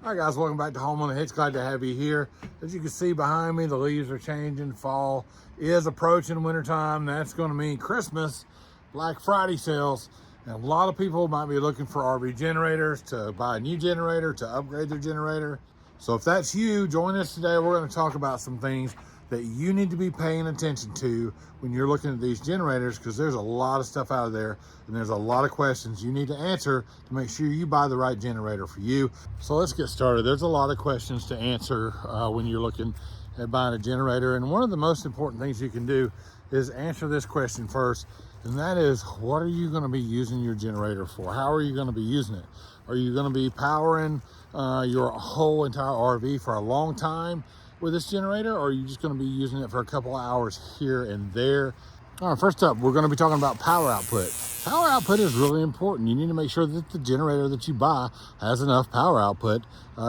All right, guys, welcome back to Home on the Hitch. Glad to have you here. As you can see behind me, the leaves are changing. Fall is approaching wintertime. That's going to mean Christmas, Black Friday sales. And a lot of people might be looking for RV generators, to buy a new generator, to upgrade their generator. So if that's you, join us today. We're going to talk about some things that you need to be paying attention to when you're looking at these generators, because there's a lot of stuff out there and there's a lot of questions you need to answer to make sure you buy the right generator for you. So let's get started. There's a lot of questions to answer when you're looking at buying a generator, and one of the most important things you can do is answer this question first, and that is, what are you going to be using your generator for? How are you going to be using it? Are you going to be powering your whole entire RV for a long time with this generator, or are you just going to be using it for a couple hours here and there? All right, first up, we're going to be talking about power output. Power output is really important. You need to make sure that the generator that you buy has enough power output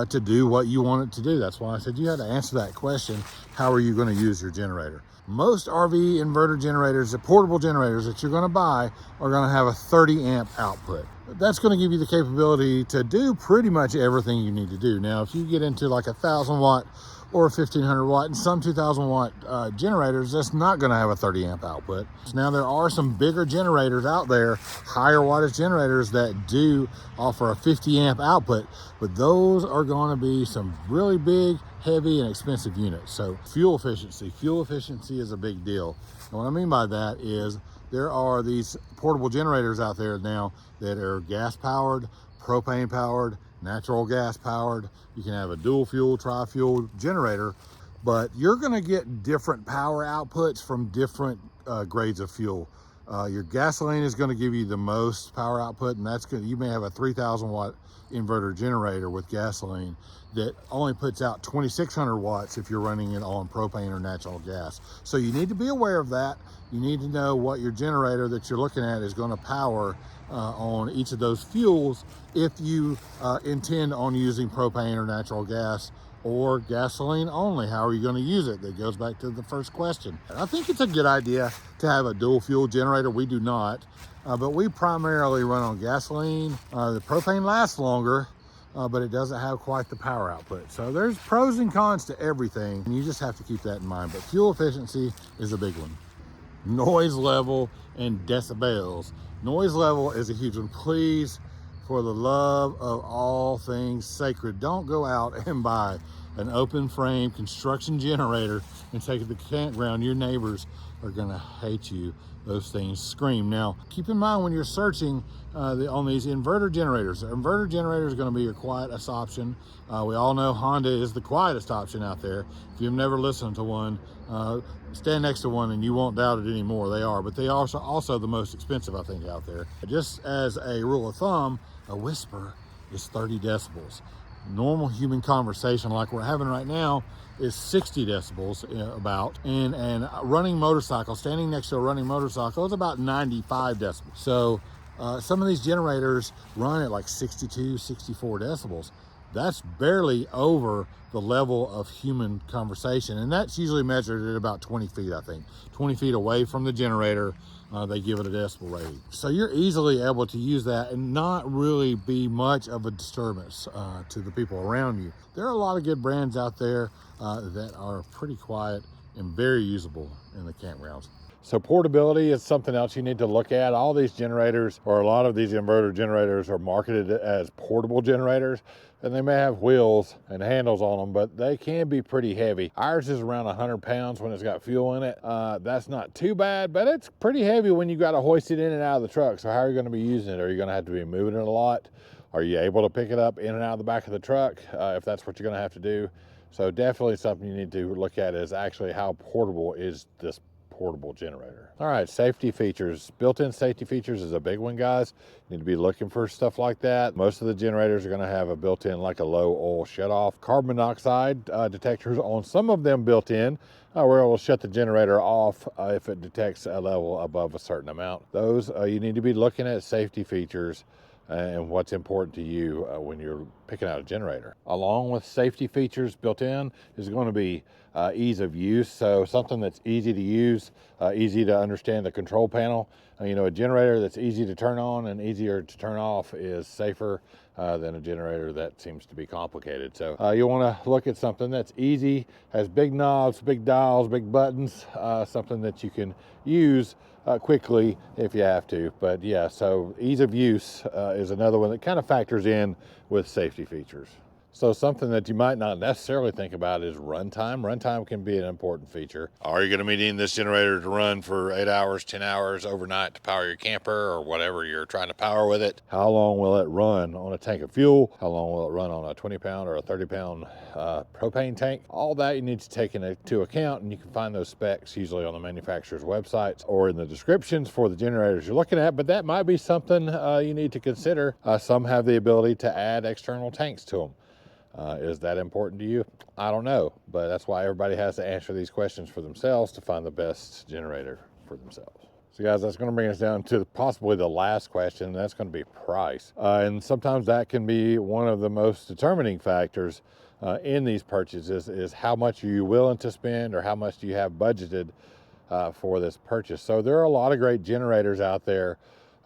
to do what you want it to do. That's why I said you had to answer that question. How are you going to use your generator? Most RV inverter generators, the portable generators that you're going to buy, are going to have a 30 amp output. That's going to give you the capability to do pretty much everything you need to do. Now, if you get into like 1,000 watt or 1,500 watt and some 2,000 watt generators, that's not going to have a 30 amp output. Now, there are some bigger generators out there, higher wattage generators, that do offer a 50 amp output, but those are going to be some really big, heavy, and expensive units. So fuel efficiency is a big deal. And what I mean by that is there are these portable generators out there now that are gas powered, propane powered, natural gas powered. You can have a dual fuel, tri-fuel generator, but you're going to get different power outputs from different grades of fuel. Your gasoline is going to give you the most power output, and that's you may have a 3,000 watt inverter generator with gasoline that only puts out 2,600 watts if you're running it on propane or natural gas. So you need to be aware of that. You need to know what your generator that you're looking at is going to power on each of those fuels if you intend on using propane or natural gas or gasoline only. How are you going to use it? That goes back to the first question. I think it's a good idea to have a dual fuel generator. We do not, but we primarily run on gasoline. The propane lasts longer, but it doesn't have quite the power output. So there's pros and cons to everything, and you just have to keep that in mind. But fuel efficiency is a big one. Noise level and decibels. Noise level is a huge one. Please, for the love of all things sacred, don't go out and buy an open frame construction generator and take it to the campground. Your neighbors are gonna hate you. Those things scream. Now, keep in mind when you're searching on these inverter generators, inverter generator is gonna be your quietest option. We all know Honda is the quietest option out there. If you've never listened to one, stand next to one and you won't doubt it anymore. They are, but they are also the most expensive, I think, out there. Just as a rule of thumb, a whisper is 30 decibels. Normal human conversation like we're having right now is 60 decibels about, and running motorcycle, standing next to a running motorcycle, is about 95 decibels. So some of these generators run at like 62, 64 decibels. That's barely over the level of human conversation, and that's usually measured at about 20 feet, I think. 20 feet away from the generator, they give it a decibel rating. So you're easily able to use that and not really be much of a disturbance to the people around you. There are a lot of good brands out there that are pretty quiet and very usable in the campgrounds. So portability is something else you need to look at. All these generators, or a lot of these inverter generators, are marketed as portable generators, and they may have wheels and handles on them, but they can be pretty heavy. Ours is around 100 pounds when it's got fuel in it. That's not too bad, but it's pretty heavy when you got to hoist it in and out of the truck. So how are you going to be using it? Are you going to have to be moving it a lot? Are you able to pick it up in and out of the back of the truck if that's what you're going to have to do? So definitely something you need to look at is actually how portable is this portable generator. All right, safety features. Built-in safety features is a big one, guys. You need to be looking for stuff like that. Most of the generators are going to have a built-in, like a low oil shut-off. Carbon monoxide detectors on some of them built in, where it will shut the generator off if it detects a level above a certain amount. Those, you need to be looking at safety features and what's important to you when you're picking out a generator. Along with safety features built in is going to be ease of use. So something that's easy to use, easy to understand the control panel. You know, a generator that's easy to turn on and easier to turn off is safer than a generator that seems to be complicated. So you want to look at something that's easy, has big knobs, big dials, big buttons, something that you can use quickly if you have to. But yeah, so ease of use is another one that kind of factors in with safety features. So something that you might not necessarily think about is runtime. Runtime can be an important feature. Are you going to be needing this generator to run for 8 hours, 10 hours overnight to power your camper or whatever you're trying to power with it? How long will it run on a tank of fuel? How long will it run on a 20-pound or a 30-pound propane tank? All that you need to take into account, and you can find those specs usually on the manufacturer's websites or in the descriptions for the generators you're looking at, but that might be something you need to consider. Some have the ability to add external tanks to them. Is that important to you? I don't know, but that's why everybody has to answer these questions for themselves to find the best generator for themselves. So guys, that's going to bring us down to possibly the last question, and that's going to be price. And sometimes that can be one of the most determining factors in these purchases, is how much are you willing to spend, or how much do you have budgeted for this purchase. So there are a lot of great generators out there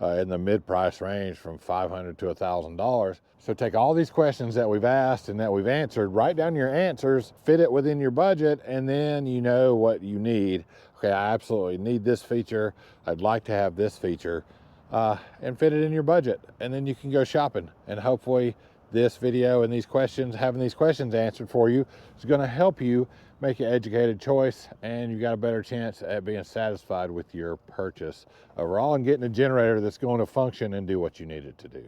in the mid-price range from $500 to $1,000. So take all these questions that we've asked and that we've answered, write down your answers, fit it within your budget, and then you know what you need. Okay, I absolutely need this feature. I'd like to have this feature, and fit it in your budget. And then you can go shopping, and hopefully this video and these questions, having these questions answered for you, is going to help you make an educated choice, and you got a better chance at being satisfied with your purchase overall and getting a generator that's going to function and do what you need it to do.